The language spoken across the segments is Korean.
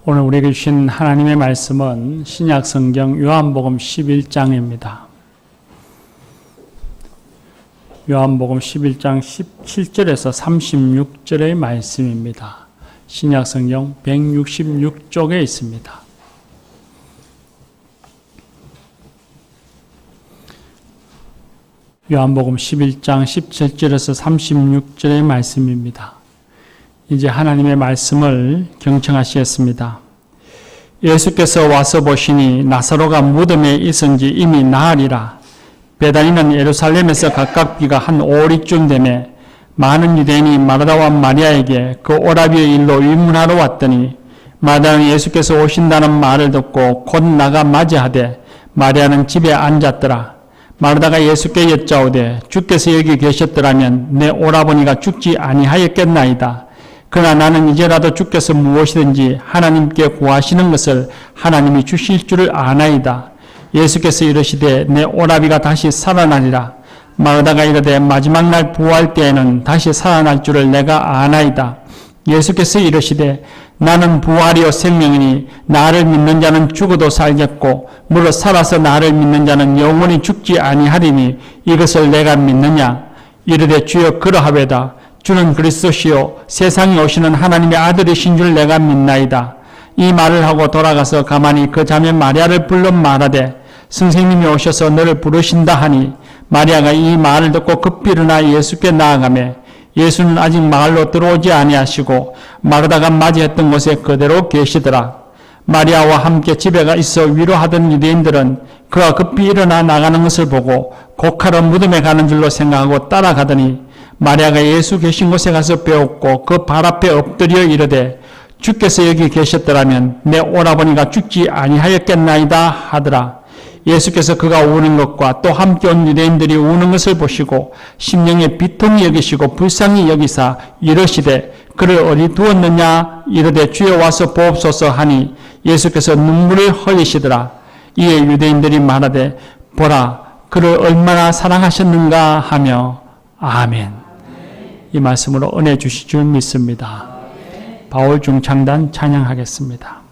오늘 우리에게 주신 하나님의 말씀은 신약성경 요한복음 11장입니다. 요한복음 11장 17절에서 36절의 말씀입니다. 신약성경 166쪽에 있습니다. 요한복음 11장 17절에서 36절의 말씀입니다. 이제 하나님의 말씀을 경청하시겠습니다. 예수께서 와서 보시니 나사로가 무덤에 있은 지 이미 나흘이라. 베다니는 예루살렘에서 가깝기가 한 5리쯤 되매 많은 유대인이 마르다와 마리아에게 그 오라비의 일로 위문하러 왔더니 마르다는 예수께서 오신다는 말을 듣고 곧 나가 맞이하되 마리아는 집에 앉았더라. 마르다가 예수께 여짜오되 주께서 여기 계셨더라면 내 오라버니가 죽지 아니하였겠나이다. 그러나 나는 이제라도 주께서 무엇이든지 하나님께 구하시는 것을 하나님이 주실 줄을 아나이다. 예수께서 이르시되 내 오라비가 다시 살아나리라. 마르다가 이르되 마지막 날 부활 때에는 다시 살아날 줄을 내가 아나이다. 예수께서 이르시되 나는 부활이요 생명이니 나를 믿는 자는 죽어도 살겠고 무릇 살아서 나를 믿는 자는 영원히 죽지 아니하리니 이것을 내가 믿느냐. 이르되 주여 그러하외다. 주는 그리스도시요 세상에 오시는 하나님의 아들이신 줄 내가 믿나이다. 이 말을 하고 돌아가서 가만히 그 자매 마리아를 불러 말하되 선생님이 오셔서 너를 부르신다 하니 마리아가 이 말을 듣고 급히 일어나 예수께 나아가매 예수는 아직 마을로 들어오지 아니하시고 마르다가 맞이했던 곳에 그대로 계시더라. 마리아와 함께 집에가 있어 위로하던 유대인들은 그가 급히 일어나 나가는 것을 보고 곡하러 무덤에 가는 줄로 생각하고 따라가더니 마리아가 예수 계신 곳에 가서 배웠고 그 발 앞에 엎드려 이르되 주께서 여기 계셨더라면 내 오라버니가 죽지 아니하였겠나이다 하더라. 예수께서 그가 우는 것과 또 함께 온 유대인들이 우는 것을 보시고 심령에 비통히 여기시고 불쌍히 여기사 이르시되 그를 어디 두었느냐. 이르되 주여 와서 보옵소서 하니 예수께서 눈물을 흘리시더라. 이에 유대인들이 말하되 보라 그를 얼마나 사랑하셨는가 하며 아멘. 이 말씀으로 은혜 주실 줄 믿습니다. 바울 중창단 찬양하겠습니다.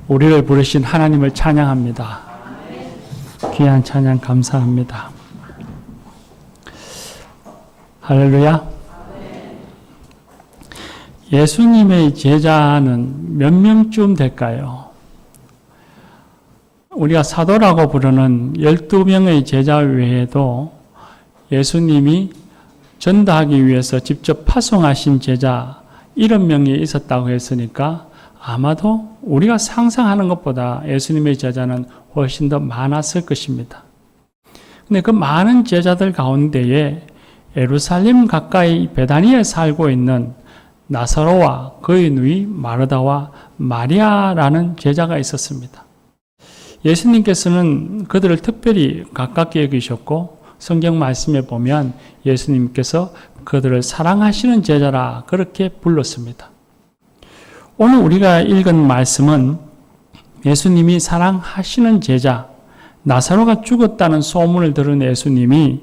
우리를 부르신 하나님을 찬양합니다. 귀한 찬양 감사합니다. 할렐루야. 예수님의 제자는 몇 명쯤 될까요? 우리가 사도라고 부르는 12명의 제자 외에도 예수님이 전도하기 위해서 직접 파송하신 제자 70명이 있었다고 했으니까 아마도 우리가 상상하는 것보다 예수님의 제자는 훨씬 더 많았을 것입니다. 근데 그 많은 제자들 가운데에 예루살렘 가까이 베다니에 살고 있는 나사로와 그의 누이 마르다와 마리아라는 제자가 있었습니다. 예수님께서는 그들을 특별히 가깝게 여기셨고 성경 말씀에 보면 예수님께서 그들을 사랑하시는 제자라 그렇게 불렀습니다. 오늘 우리가 읽은 말씀은 예수님이 사랑하시는 제자 나사로가 죽었다는 소문을 들은 예수님이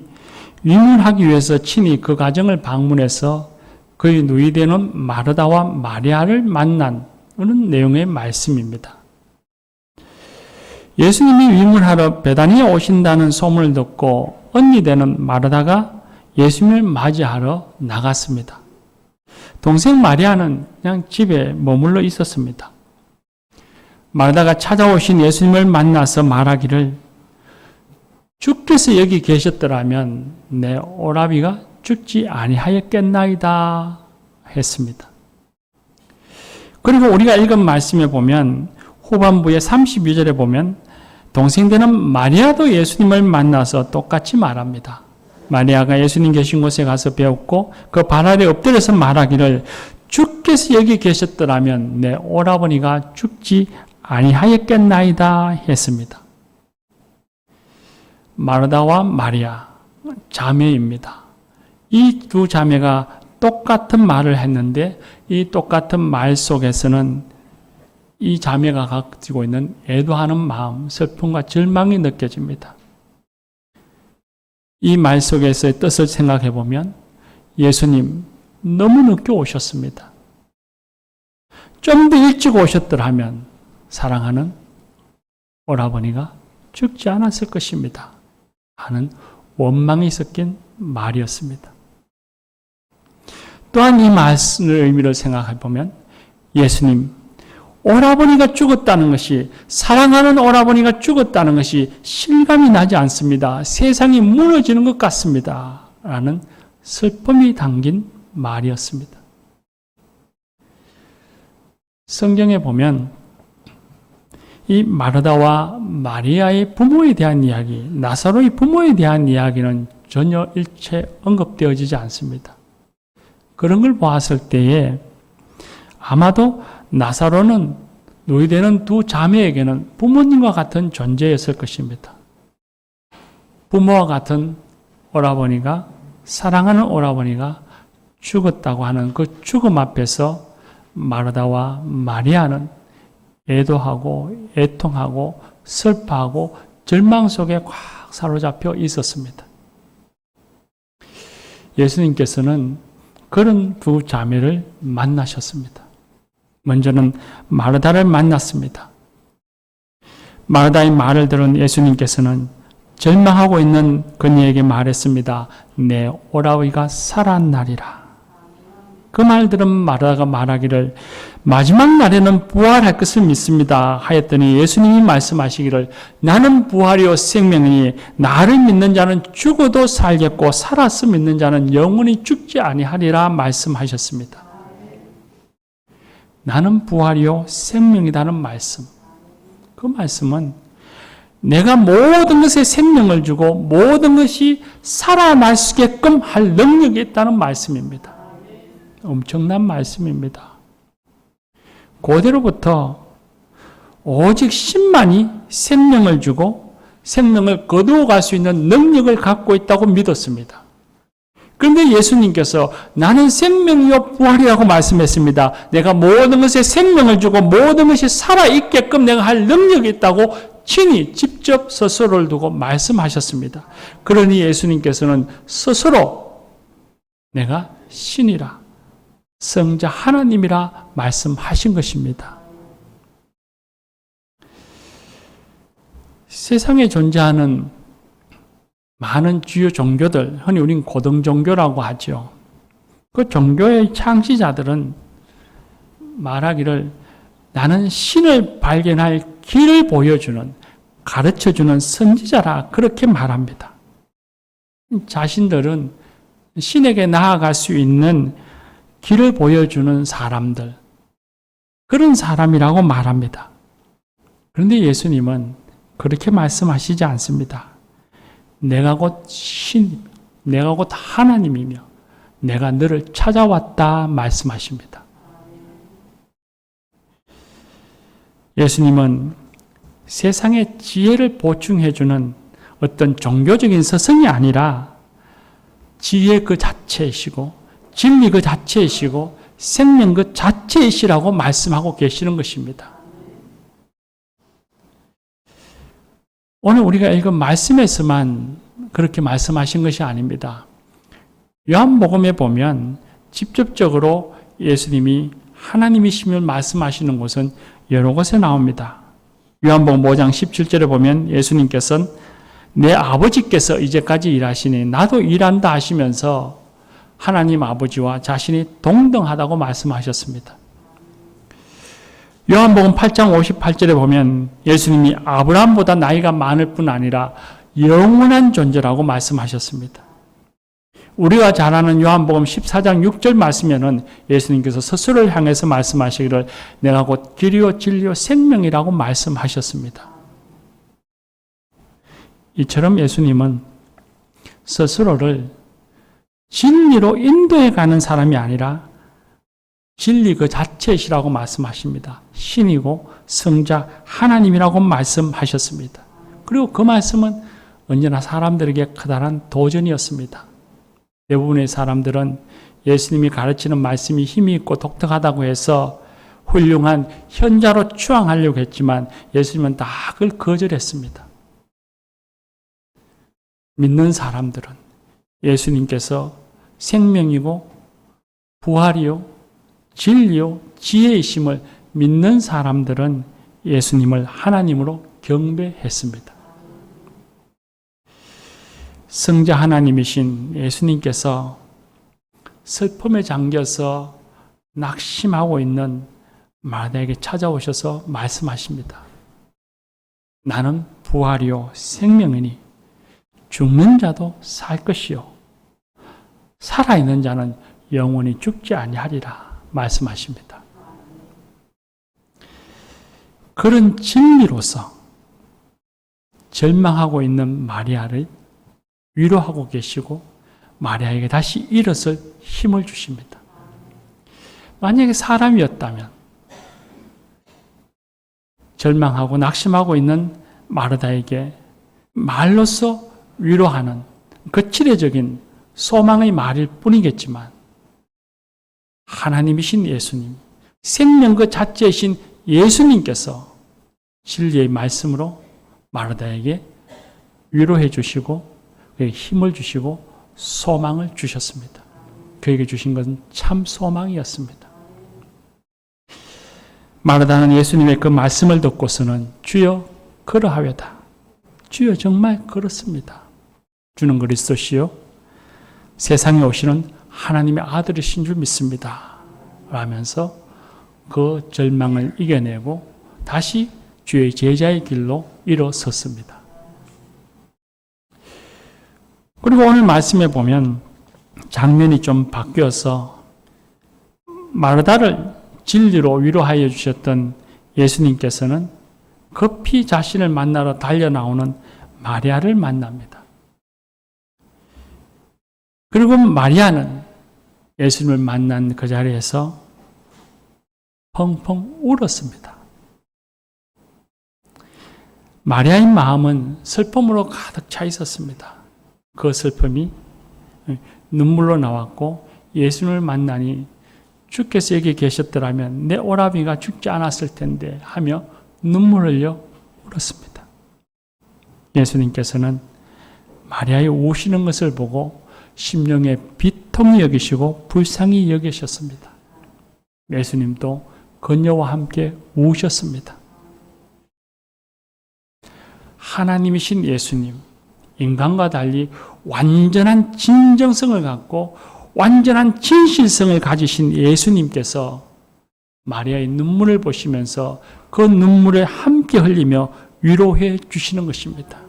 위문하기 위해서 친히 그 가정을 방문해서 그의 누이되는 마르다와 마리아를 만난 내용의 말씀입니다. 예수님이 위문하러 베다니에 오신다는 소문을 듣고 언니 되는 마르다가 예수님을 맞이하러 나갔습니다. 동생 마리아는 그냥 집에 머물러 있었습니다. 마르다가 찾아오신 예수님을 만나서 말하기를 주께서 여기 계셨더라면 내 오라비가 죽지 아니하였겠나이다 했습니다. 그리고 우리가 읽은 말씀에 보면 후반부의 32절에 보면 동생 되는 마리아도 예수님을 만나서 똑같이 말합니다. 마리아가 예수님 계신 곳에 가서 배웠고 그 발 아래 엎드려서 말하기를 주께서 여기 계셨더라면 내 오라버니가 죽지 아니하였겠나이다 했습니다. 마르다와 마리아 자매입니다. 이 두 자매가 똑같은 말을 했는데 이 똑같은 말 속에서는 이 자매가 가지고 있는 애도하는 마음, 슬픔과 절망이 느껴집니다. 이 말 속에서의 뜻을 생각해 보면 예수님 너무 늦게 오셨습니다. 좀 더 일찍 오셨더라면 사랑하는 오라버니가 죽지 않았을 것입니다 하는 원망이 섞인 말이었습니다. 또한 이 말씀의 의미를 생각해 보면 예수님, 오라버니가 죽었다는 것이, 사랑하는 오라버니가 죽었다는 것이 실감이 나지 않습니다. 세상이 무너지는 것 같습니다 라는 슬픔이 담긴 말이었습니다. 성경에 보면 이 마르다와 마리아의 부모에 대한 이야기, 나사로의 부모에 대한 이야기는 전혀 일체 언급되어지지 않습니다. 그런 걸 보았을 때에 아마도 나사로는 노예되는 두 자매에게는 부모님과 같은 존재였을 것입니다. 부모와 같은 오라버니가, 사랑하는 오라버니가 죽었다고 하는 그 죽음 앞에서 마르다와 마리아는 애도하고 애통하고 슬퍼하고 절망 속에 꽉 사로잡혀 있었습니다. 예수님께서는 그런 두 자매를 만나셨습니다. 먼저는 마르다를 만났습니다. 마르다의 말을 들은 예수님께서는 절망하고 있는 그녀에게 말했습니다. 내 오라버니가 살아나리라. 그 말 들은 마르다가 말하기를 마지막 날에는 부활할 것을 믿습니다 하였더니 예수님이 말씀하시기를 나는 부활이요 생명이니 나를 믿는 자는 죽어도 살겠고 살아서 믿는 자는 영원히 죽지 아니하리라 말씀하셨습니다. 나는 부활이요 생명이라는 말씀, 그 말씀은 내가 모든 것에 생명을 주고 모든 것이 살아날 수 있게끔 할 능력이 있다는 말씀입니다. 엄청난 말씀입니다. 고대로부터 오직 신만이 생명을 주고 생명을 거두어 갈 수 있는 능력을 갖고 있다고 믿었습니다. 그런데 예수님께서 나는 생명이요 부활이라고 말씀했습니다. 내가 모든 것에 생명을 주고 모든 것이 살아있게끔 내가 할 능력이 있다고 친히 직접 스스로를 두고 말씀하셨습니다. 그러니 예수님께서는 스스로 내가 신이라 성자 하나님이라 말씀하신 것입니다. 세상에 존재하는 많은 주요 종교들, 흔히 우리는 고등 종교라고 하죠. 그 종교의 창시자들은 말하기를 나는 신을 발견할 길을 보여주는, 가르쳐주는 선지자라 그렇게 말합니다. 자신들은 신에게 나아갈 수 있는 길을 보여주는 사람들, 그런 사람이라고 말합니다. 그런데 예수님은 그렇게 말씀하시지 않습니다. 내가 곧 신, 내가 곧 하나님이며 내가 너를 찾아왔다 말씀하십니다. 예수님은 세상의 지혜를 보충해주는 어떤 종교적인 스승이 아니라 지혜 그 자체이시고 진리 그 자체이시고 생명 그 자체이시라고 말씀하고 계시는 것입니다. 오늘 우리가 읽은 말씀에서만 그렇게 말씀하신 것이 아닙니다. 요한복음에 보면 직접적으로 예수님이 하나님이심을 말씀하시는 곳은 여러 곳에 나옵니다. 요한복음 5장 17절에 보면 예수님께서는 내 아버지께서 이제까지 일하시니 나도 일한다 하시면서 하나님 아버지와 자신이 동등하다고 말씀하셨습니다. 요한복음 8장 58절에 보면 예수님이 아브라함보다 나이가 많을 뿐 아니라 영원한 존재라고 말씀하셨습니다. 우리가 잘 아는 요한복음 14장 6절 말씀에는 예수님께서 스스로를 향해서 말씀하시기를 내가 곧 길이요 진리요 생명이라고 말씀하셨습니다. 이처럼 예수님은 스스로를 진리로 인도해 가는 사람이 아니라 진리 그 자체이시라고 말씀하십니다. 신이고 성자 하나님이라고 말씀하셨습니다. 그리고 그 말씀은 언제나 사람들에게 커다란 도전이었습니다. 대부분의 사람들은 예수님이 가르치는 말씀이 힘이 있고 독특하다고 해서 훌륭한 현자로 추앙하려고 했지만 예수님은 다 그걸 거절했습니다. 믿는 사람들은 예수님께서 생명이고 부활이요 진리요 지혜이심을 믿는 사람들은 예수님을 하나님으로 경배했습니다. 성자 하나님이신 예수님께서 슬픔에 잠겨서 낙심하고 있는 마르다에게 찾아오셔서 말씀하십니다. 나는 부활이요 생명이니 죽는 자도 살 것이요 살아있는 자는 영원히 죽지 아니하리라 말씀하십니다. 그런 진리로서 절망하고 있는 마리아를 위로하고 계시고 마리아에게 다시 일어설 힘을 주십니다. 만약에 사람이었다면 절망하고 낙심하고 있는 마르다에게 말로써 위로하는 거칠애적인 소망의 말일 뿐이겠지만 하나님이신 예수님, 생명 그 자체이신 예수님께서 진리의 말씀으로 마르다에게 위로해 주시고 그에게 힘을 주시고 소망을 주셨습니다. 그에게 주신 것은 참 소망이었습니다. 마르다는 예수님의 그 말씀을 듣고서는 주여 그러하외다. 주여 정말 그렇습니다. 주는 그리스도시요 세상에 오시는 하나님의 아들이신 줄 믿습니다. 라면서 그 절망을 이겨내고 다시 주의 제자의 길로 일어섰습니다. 그리고 오늘 말씀에 보면 장면이 좀 바뀌어서 마르다를 진리로 위로하여 주셨던 예수님께서는 급히 자신을 만나러 달려나오는 마리아를 만납니다. 그리고 마리아는 예수님을 만난 그 자리에서 펑펑 울었습니다. 마리아의 마음은 슬픔으로 가득 차 있었습니다. 그 슬픔이 눈물로 나왔고 예수님을 만나니 주께서 여기 계셨더라면 내 오라비가 죽지 않았을 텐데 하며 눈물을 흘려 울었습니다. 예수님께서는 마리아의 우시는 것을 보고 심령에 비통히 여기시고 불쌍히 여기셨습니다. 예수님도 그녀와 함께 우셨습니다. 하나님이신 예수님, 인간과 달리 완전한 진정성을 갖고 완전한 진실성을 가지신 예수님께서 마리아의 눈물을 보시면서 그 눈물을 함께 흘리며 위로해 주시는 것입니다.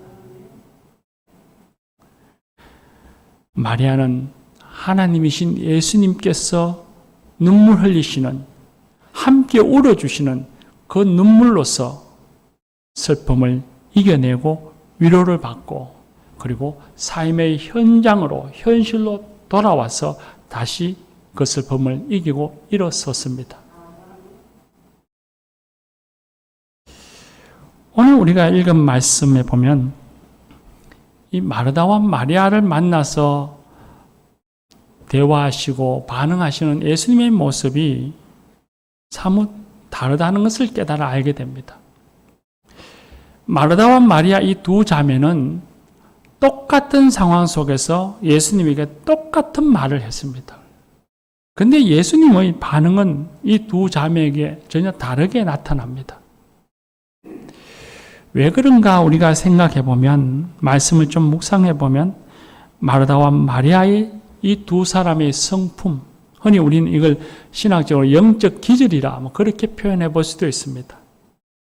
마리아는 하나님이신 예수님께서 눈물 흘리시는, 함께 울어주시는 그 눈물로서 슬픔을 이겨내고 위로를 받고 그리고 삶의 현장으로, 현실로 돌아와서 다시 그 슬픔을 이기고 일어섰습니다. 오늘 우리가 읽은 말씀에 보면 이 마르다와 마리아를 만나서 대화하시고 반응하시는 예수님의 모습이 사뭇 다르다는 것을 깨달아 알게 됩니다. 마르다와 마리아 이 두 자매는 똑같은 상황 속에서 예수님에게 똑같은 말을 했습니다. 그런데 예수님의 반응은 이 두 자매에게 전혀 다르게 나타납니다. 왜 그런가 우리가 생각해 보면, 말씀을 좀 묵상해 보면 마르다와 마리아의 이 두 사람의 성품, 흔히 우리는 이걸 신학적으로 영적 기질이라 그렇게 표현해 볼 수도 있습니다.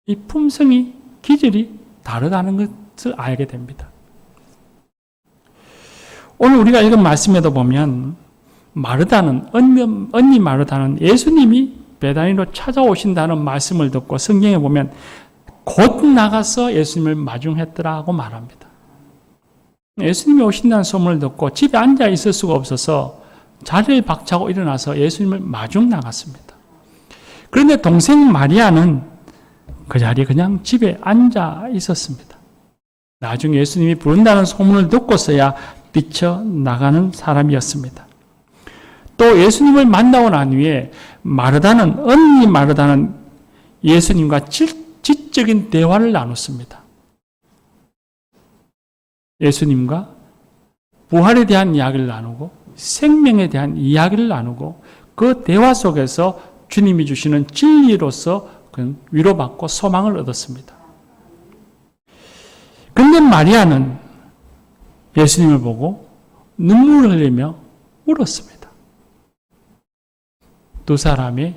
이 품성이, 기질이 다르다는 것을 알게 됩니다. 오늘 우리가 읽은 말씀에도 보면 마르다는, 언니 마르다는 예수님이 베다니로 찾아오신다는 말씀을 듣고 성경에 보면 곧 나가서 예수님을 마중했더라고 말합니다. 예수님이 오신다는 소문을 듣고 집에 앉아 있을 수가 없어서 자리를 박차고 일어나서 예수님을 마중 나갔습니다. 그런데 동생 마리아는 그 자리에 그냥 집에 앉아 있었습니다. 나중에 예수님이 부른다는 소문을 듣고서야 뛰쳐나가는 사람이었습니다. 또 예수님을 만나고 난 후에 언니 마르다는 예수님과 지적인 대화를 나눴습니다. 예수님과 부활에 대한 이야기를 나누고 생명에 대한 이야기를 나누고 그 대화 속에서 주님이 주시는 진리로서 위로받고 소망을 얻었습니다. 그런데 마리아는 예수님을 보고 눈물을 흘리며 울었습니다. 두 사람의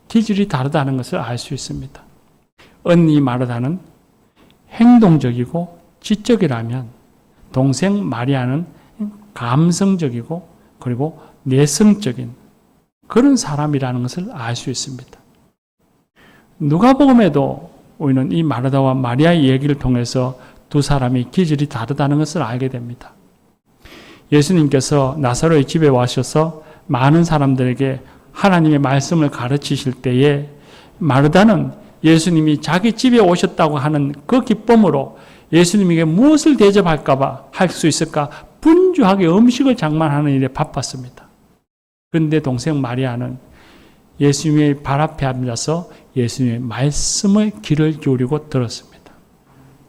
기질이 다르다는 것을 알 수 있습니다. 언니 마르다는 행동적이고 지적이라면 동생 마리아는 감성적이고 그리고 내성적인 그런 사람이라는 것을 알 수 있습니다. 누가복음에도 우리는 이 마르다와 마리아의 얘기를 통해서 두 사람의 기질이 다르다는 것을 알게 됩니다. 예수님께서 나사로의 집에 와셔서 많은 사람들에게 하나님의 말씀을 가르치실 때에 마르다는 예수님이 자기 집에 오셨다고 하는 그 기쁨으로 예수님에게 무엇을 대접할까 할 수 있을까 분주하게 음식을 장만하는 일에 바빴습니다. 그런데 동생 마리아는 예수님의 발 앞에 앉아서 예수님의 말씀을 귀를 기울이고 들었습니다.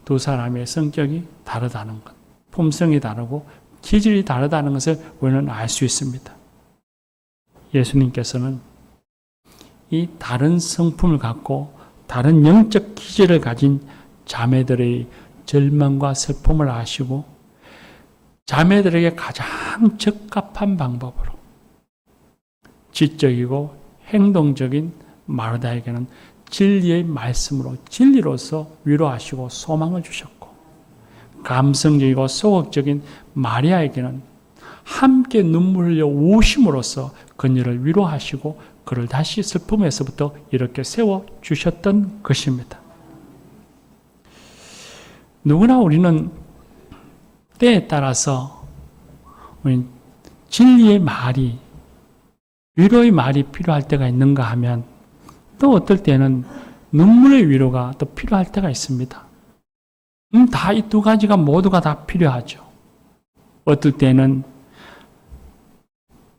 두 사람의 성격이 다르다는 것, 품성이 다르고 기질이 다르다는 것을 우리는 알 수 있습니다. 예수님께서는 이 다른 성품을 갖고 다른 영적 기질을 가진 자매들의 절망과 슬픔을 아시고 자매들에게 가장 적합한 방법으로 지적이고 행동적인 마르다에게는 진리의 말씀으로 진리로서 위로하시고 소망을 주셨고 감성적이고 소극적인 마리아에게는 함께 눈물 흘려 우심으로써 그녀를 위로하시고 그를 다시 슬픔에서부터 이렇게 세워주셨던 것입니다. 누구나 우리는 때에 따라서 진리의 말이 위로의 말이 필요할 때가 있는가 하면 또 어떨 때는 눈물의 위로가 또 필요할 때가 있습니다. 다 이 두 가지가 모두가 다 필요하죠. 어떨 때는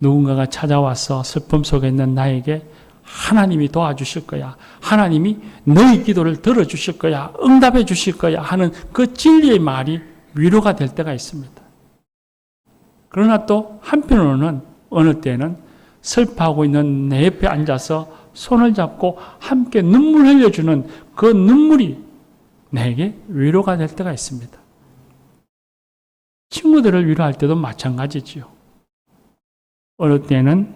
누군가가 찾아와서 슬픔 속에 있는 나에게 하나님이 도와주실 거야. 하나님이 너의 기도를 들어주실 거야. 응답해 주실 거야. 하는 그 진리의 말이 위로가 될 때가 있습니다. 그러나 또 한편으로는 어느 때는 슬퍼하고 있는 내 옆에 앉아서 손을 잡고 함께 눈물 흘려주는 그 눈물이 내게 위로가 될 때가 있습니다. 친구들을 위로할 때도 마찬가지지요. 어느 때는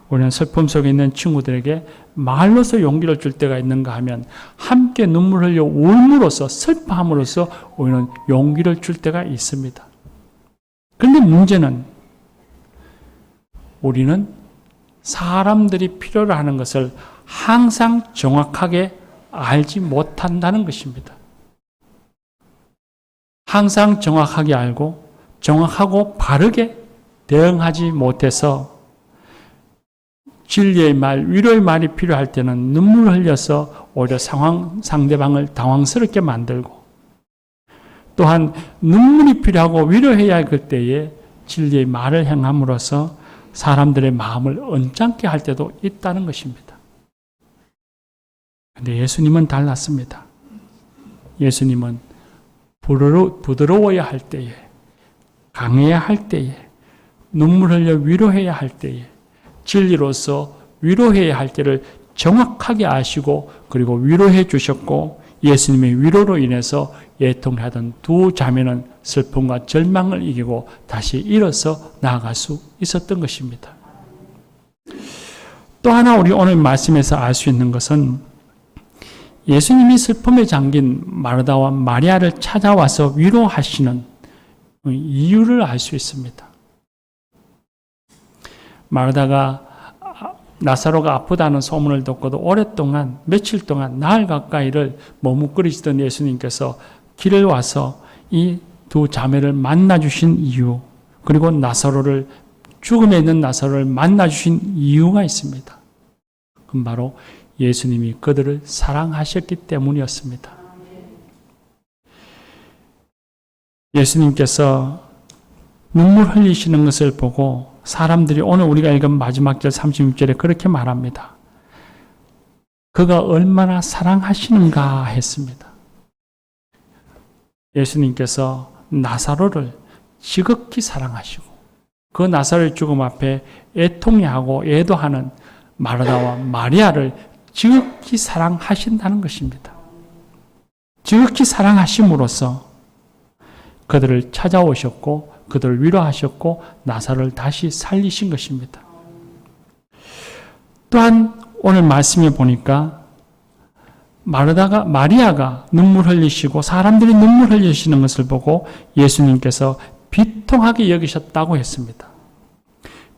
우리는 슬픔 속에 있는 친구들에게 말로서 용기를 줄 때가 있는가 하면 함께 눈물 흘려 울므로써 슬퍼함으로써 우리는 용기를 줄 때가 있습니다. 그런데 문제는 우리는 사람들이 필요로 하는 것을 항상 정확하게 알지 못한다는 것입니다. 항상 정확하게 알고 정확하고 바르게 대응하지 못해서 진리의 말, 위로의 말이 필요할 때는 눈물을 흘려서 오히려 상대방을 당황스럽게 만들고 또한 눈물이 필요하고 위로해야 할 그때에 진리의 말을 행함으로써 사람들의 마음을 언짢게 할 때도 있다는 것입니다. 그런데 예수님은 달랐습니다. 예수님은 부드러워야 할 때에, 강해야 할 때에, 눈물 흘려 위로해야 할 때에, 진리로서 위로해야 할 때를 정확하게 아시고 그리고 위로해 주셨고 예수님의 위로로 인해서 애통하던 두 자매는 슬픔과 절망을 이기고 다시 일어서 나아갈 수 있었던 것입니다. 또 하나 우리 오늘 말씀에서 알 수 있는 것은 예수님이 슬픔에 잠긴 마르다와 마리아를 찾아와서 위로하시는 이유를 알 수 있습니다. 마르다가 나사로가 아프다는 소문을 듣고도 오랫동안 며칠 동안 나흘 가까이를 머뭇거리시던 예수님께서 길을 와서 이 두 자매를 만나 주신 이유 그리고 나사로를 죽음에 있는 나사로를 만나 주신 이유가 있습니다. 그건 바로 예수님이 그들을 사랑하셨기 때문이었습니다. 예수님께서 눈물 흘리시는 것을 보고 사람들이 오늘 우리가 읽은 마지막 절 36절에 그렇게 말합니다. 그가 얼마나 사랑하시는가 했습니다. 예수님께서 나사로를 지극히 사랑하시고 그 나사로의 죽음 앞에 애통해하고 애도하는 마르다와 마리아를 지극히 사랑하신다는 것입니다. 지극히 사랑하심으로써 그들을 찾아오셨고 그들을 위로하셨고 나사로를 다시 살리신 것입니다. 또한 오늘 말씀에 보니까 마리아가 눈물 흘리시고 사람들이 눈물 흘리시는 것을 보고 예수님께서 비통하게 여기셨다고 했습니다.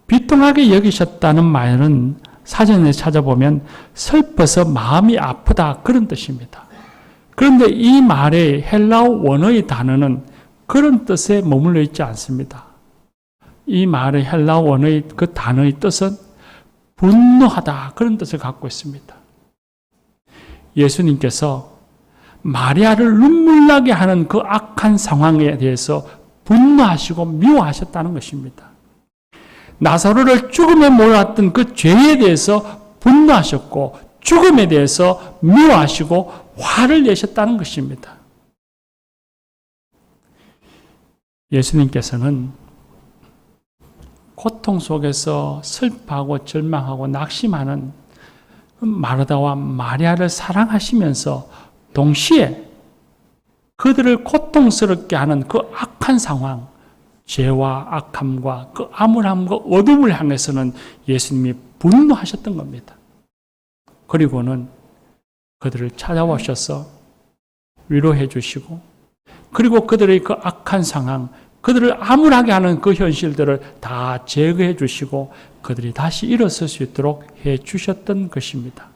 비통하게 여기셨다는 말은 사전에 찾아보면 슬퍼서 마음이 아프다 그런 뜻입니다. 그런데 이 말의 헬라어 원어의 단어는 그런 뜻에 머물러 있지 않습니다. 이 말의 헬라어 원어의 그 단어의 뜻은 분노하다 그런 뜻을 갖고 있습니다. 예수님께서 마리아를 눈물나게 하는 그 악한 상황에 대해서 분노하시고 미워하셨다는 것입니다. 나사로를 죽음에 몰았던 그 죄에 대해서 분노하셨고 죽음에 대해서 미워하시고 화를 내셨다는 것입니다. 예수님께서는 고통 속에서 슬퍼하고 절망하고 낙심하는 마르다와 마리아를 사랑하시면서 동시에 그들을 고통스럽게 하는 그 악한 상황, 죄와 악함과 그 암울함과 어둠을 향해서는 예수님이 분노하셨던 겁니다. 그리고는 그들을 찾아오셔서 위로해 주시고 그리고 그들의 그 악한 상황, 그들을 암울하게 하는 그 현실들을 다 제거해 주시고 그들이 다시 일어설 수 있도록 해 주셨던 것입니다.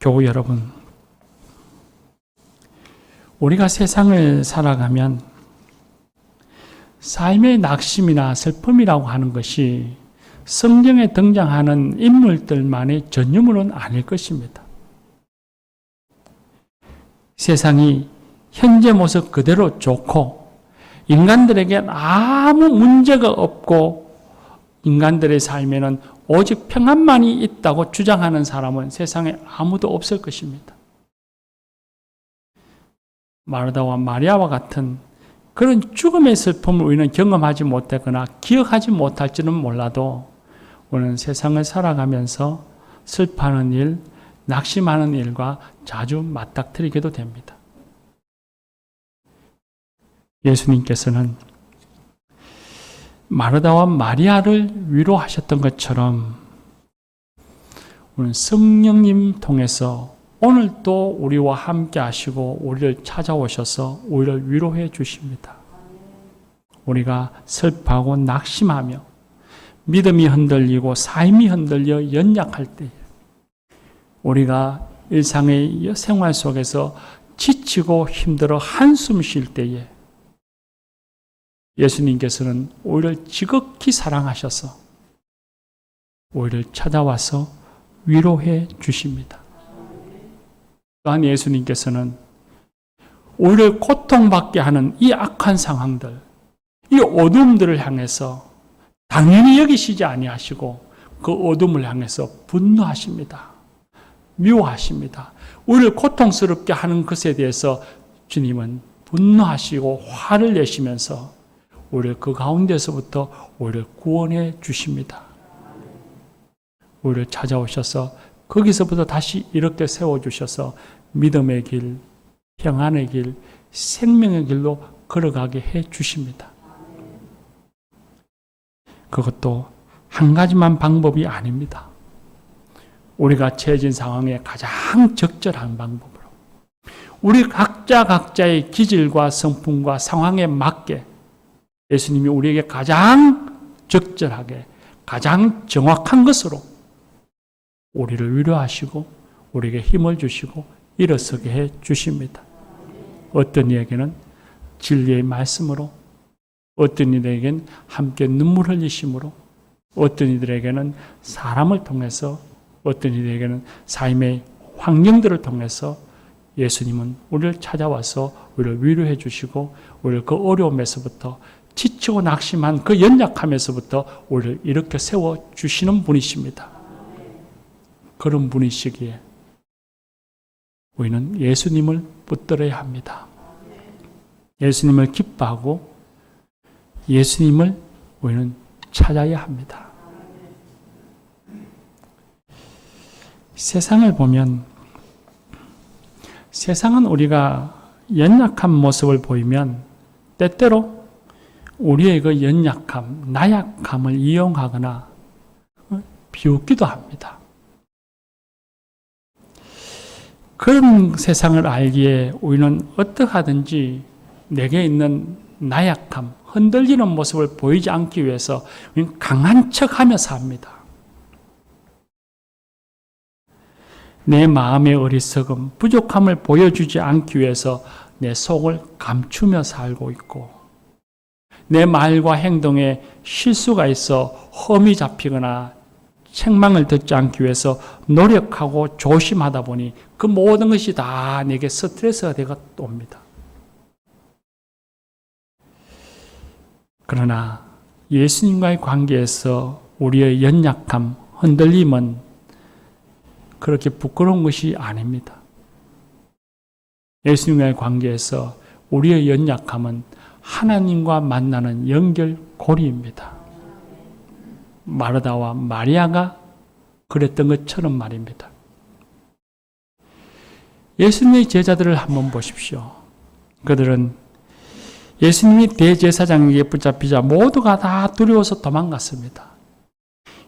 교우 여러분, 우리가 세상을 살아가면 삶의 낙심이나 슬픔이라고 하는 것이 성경에 등장하는 인물들만의 전유물은 아닐 것입니다. 세상이 현재 모습 그대로 좋고 인간들에게 아무 문제가 없고 인간들의 삶에는 오직 평안만이 있다고 주장하는 사람은 세상에 아무도 없을 것입니다. 마르다와 마리아와 같은 그런 죽음의 슬픔을 우리는 경험하지 못하거나 기억하지 못할지는 몰라도 우리는 세상을 살아가면서 슬퍼하는 일, 낙심하는 일과 자주 맞닥뜨리게도 됩니다. 예수님께서는 마르다와 마리아를 위로하셨던 것처럼 오늘 성령님 통해서 오늘 또 우리와 함께 하시고 우리를 찾아오셔서 우리를 위로해 주십니다. 우리가 슬퍼하고 낙심하며 믿음이 흔들리고 삶이 흔들려 연약할 때 우리가 일상의 생활 속에서 지치고 힘들어 한숨 쉴 때에 예수님께서는 우리를 지극히 사랑하셔서 우리를 찾아와서 위로해 주십니다. 또한 예수님께서는 우리를 고통받게 하는 이 악한 상황들, 이 어둠들을 향해서 당연히 여기시지 아니하시고 그 어둠을 향해서 분노하십니다. 미워하십니다. 우리를 고통스럽게 하는 것에 대해서 주님은 분노하시고 화를 내시면서 우리를 그 가운데서부터 우리를 구원해 주십니다. 우리를 찾아오셔서 거기서부터 다시 이렇게 세워주셔서 믿음의 길, 평안의 길, 생명의 길로 걸어가게 해 주십니다. 그것도 한 가지만 방법이 아닙니다. 우리가 처해진 상황에 가장 적절한 방법으로 우리 각자의 기질과 성품과 상황에 맞게 예수님이 우리에게 가장 적절하게 가장 정확한 것으로 우리를 위로하시고 우리에게 힘을 주시고 일어서게 해 주십니다. 어떤 이에게는 진리의 말씀으로, 어떤 이들에게는 함께 눈물 흘리심으로, 어떤 이들에게는 사람을 통해서, 어떤 이들에게는 삶의 환경들을 통해서 예수님은 우리를 찾아와서 우리를 위로해 주시고 우리를 그 어려움에서부터 지치고 낙심한 그 연약함에서부터 우리를 이렇게 세워주시는 분이십니다. 그런 분이시기에 우리는 예수님을 붙들어야 합니다. 예수님을 기뻐하고 예수님을 우리는 찾아야 합니다. 세상을 보면 세상은 우리가 연약한 모습을 보이면 때때로 우리의 그 연약함, 나약함을 이용하거나 비웃기도 합니다. 그런 세상을 알기에 우리는 어떠하든지 내게 있는 나약함, 흔들리는 모습을 보이지 않기 위해서 우리는 강한 척하며 삽니다. 내 마음의 어리석음, 부족함을 보여주지 않기 위해서 내 속을 감추며 살고 있고, 내 말과 행동에 실수가 있어 험이 잡히거나 책망을 듣지 않기 위해서 노력하고 조심하다 보니 그 모든 것이 다 내게 스트레스가 되고 옵니다. 그러나 예수님과의 관계에서 우리의 연약함, 흔들림은 그렇게 부끄러운 것이 아닙니다. 예수님과의 관계에서 우리의 연약함은 하나님과 만나는 연결고리입니다. 마르다와 마리아가 그랬던 것처럼 말입니다. 예수님의 제자들을 한번 보십시오. 그들은 예수님이 대제사장에게 붙잡히자 모두가 다 두려워서 도망갔습니다.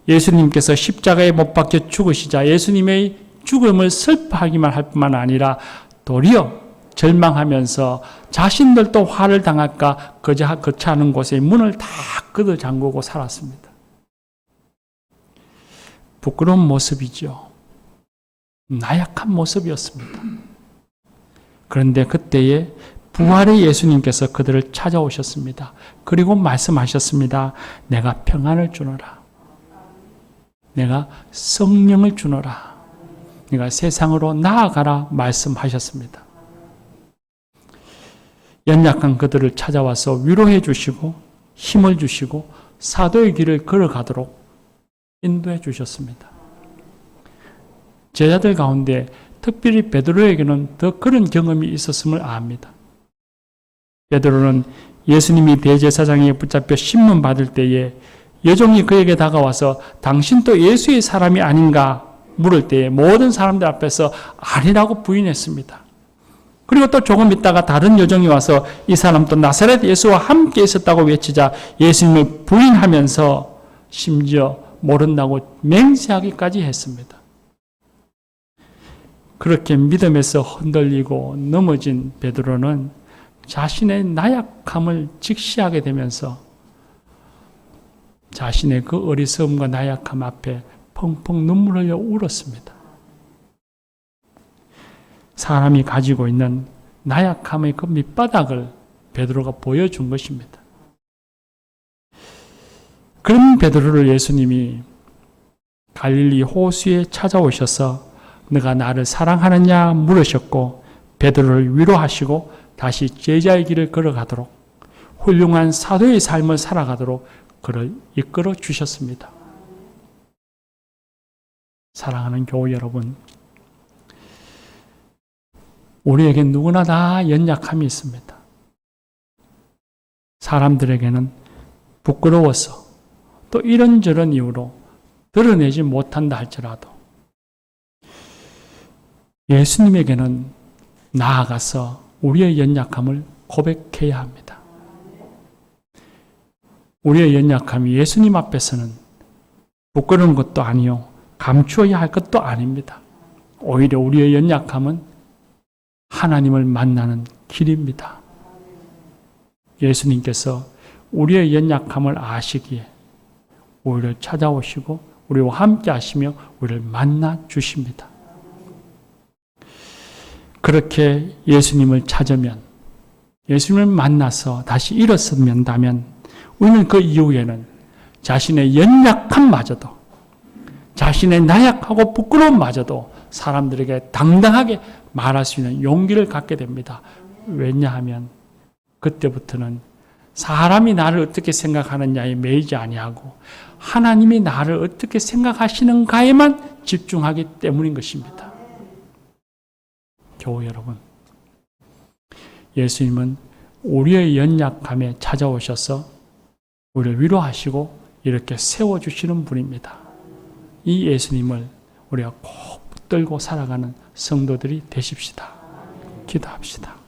예수님께서 십자가에 못 박혀 죽으시자 예수님의 죽음을 슬퍼하기만 할 뿐만 아니라 도리어 절망하면서 자신들도 화를 당할까 거처하는 곳에 문을 다 걷어 잠그고 살았습니다. 부끄러운 모습이죠. 나약한 모습이었습니다. 그런데 그때에 부활의 예수님께서 그들을 찾아오셨습니다. 그리고 말씀하셨습니다. 내가 평안을 주노라. 내가 성령을 주노라. 내가 세상으로 나아가라 말씀하셨습니다. 연약한 그들을 찾아와서 위로해 주시고 힘을 주시고 사도의 길을 걸어가도록 인도해 주셨습니다. 제자들 가운데 특별히 베드로에게는 더 그런 경험이 있었음을 압니다. 베드로는 예수님이 대제사장에게 붙잡혀 신문 받을 때에 여종이 그에게 다가와서 당신 또 예수의 사람이 아닌가 물을 때에 모든 사람들 앞에서 아니라고 부인했습니다. 그리고 또 조금 있다가 다른 여종이 와서 이 사람도 나사렛 예수와 함께 있었다고 외치자 예수님을 부인하면서 심지어 모른다고 맹세하기까지 했습니다. 그렇게 믿음에서 흔들리고 넘어진 베드로는 자신의 나약함을 직시하게 되면서 자신의 그 어리석음과 나약함 앞에 펑펑 눈물을 흘려 울었습니다. 사람이 가지고 있는 나약함의 그 밑바닥을 베드로가 보여준 것입니다. 그런 베드로를 예수님이 갈릴리 호수에 찾아오셔서 너가 나를 사랑하느냐 물으셨고 베드로를 위로하시고 다시 제자의 길을 걸어가도록 훌륭한 사도의 삶을 살아가도록 그를 이끌어 주셨습니다. 사랑하는 교우 여러분, 우리에게 누구나 다 연약함이 있습니다. 사람들에게는 부끄러워서 또 이런저런 이유로 드러내지 못한다 할지라도 예수님에게는 나아가서 우리의 연약함을 고백해야 합니다. 우리의 연약함이 예수님 앞에서는 부끄러운 것도 아니요 감추어야 할 것도 아닙니다. 오히려 우리의 연약함은 하나님을 만나는 길입니다. 예수님께서 우리의 연약함을 아시기에 우리를 찾아오시고 우리와 함께 하시며 우리를 만나 주십니다. 그렇게 예수님을 찾으면, 예수님을 만나서 다시 일어선다면 우리는 그 이후에는 자신의 연약함마저도, 자신의 나약하고 부끄러움마저도 사람들에게 당당하게 말할 수 있는 용기를 갖게 됩니다. 왜냐하면 그때부터는 사람이 나를 어떻게 생각하느냐에 매이지 아니하고 하나님이 나를 어떻게 생각하시는가에만 집중하기 때문인 것입니다. 교우 여러분, 예수님은 우리의 연약함에 찾아오셔서 우리를 위로하시고 이렇게 세워주시는 분입니다. 이 예수님을 우리가 꼭 붙들고 살아가는 성도들이 되십시다. 기도합시다.